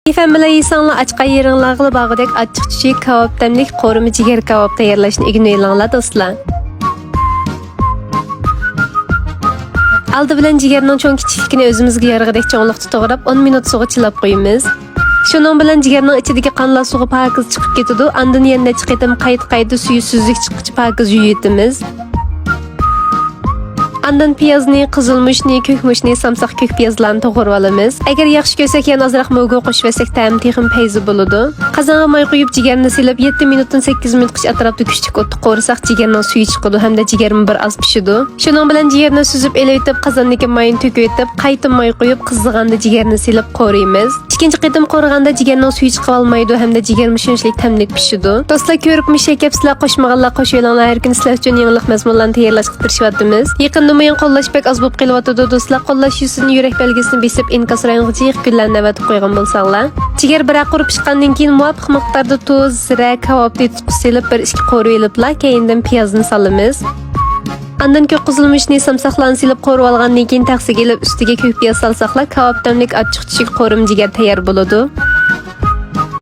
Efendim bilan yesanglar açqa yeringlarga bag'idek achchiq chuchuk kavob tamlik qo'rimi jigar kavob tayyorlashni o'rganinglar do'stlar. Aldı bilan jigarning cho'ng kichikligini o'zimizga yarag'idek cho'nglikda to'g'rab 10 minut suvga chilab qo'yamiz. Shuning bilan jigarning ichidagi qonlar suvga pakiz chiqib ketadi. Andan yana chiqitim qayta suvi suzlik chiqib pakiz yuyitimiz. Andan piyozni, qizilmushni, ko'kmushni, samsaq ko'k piyozlarni to'g'rab olamiz. Agar yaxshi ko'rsak, yana ozroq mo'go qo'shib olsak, ta'mi texim payzi bo'ladi. Qozonga moy quyib, jigarni silib 7 minutdan 8 minutgacha atrofda kuchlik o'tda qo'rsak, jigarning suvi chiqadi hamda jigarmi bir oz pishadi. Shuning bilan jigarni suzib elitib, qozondagi moyni to'kib, qayta moy quyib, qizig'anda jigarni silib qo'raymiz. Ikkinchi qitim qo'rganda jigarning suvi chiqib olmaydi hamda jigarmi shunchalik tamlik pishadi. Do'stlar, ko'ribmi shakapsizlar qo'shmaganlar qo'shinglar, har kun sizlar uchun yangilik mazmunlarni tayyorlashga tirishyapmiz. Yaqinda men qo'llash bek oz bo'lib qelyapti do'stlar. Qo'llash yuzini yurak belgisini besib inkas rang'iga jiq gullarni avatib qo'ygan bo'lsanglar. Jigar bir qurib chiqqandan keyin muvofiq miqdorda tuz, zira, kavobni tuqsilib bir ishki qo'rib eliblar, keyindan piyozni solamiz. Andan ko'k qizilmushni samsaqlarni silib qo'rib olgandan keyin taqsiga ilib ustiga ko'k piyoz solsaqlar, kavob tamlik achchiq chuchuk qo'rim jigar tayyor bo'ladi.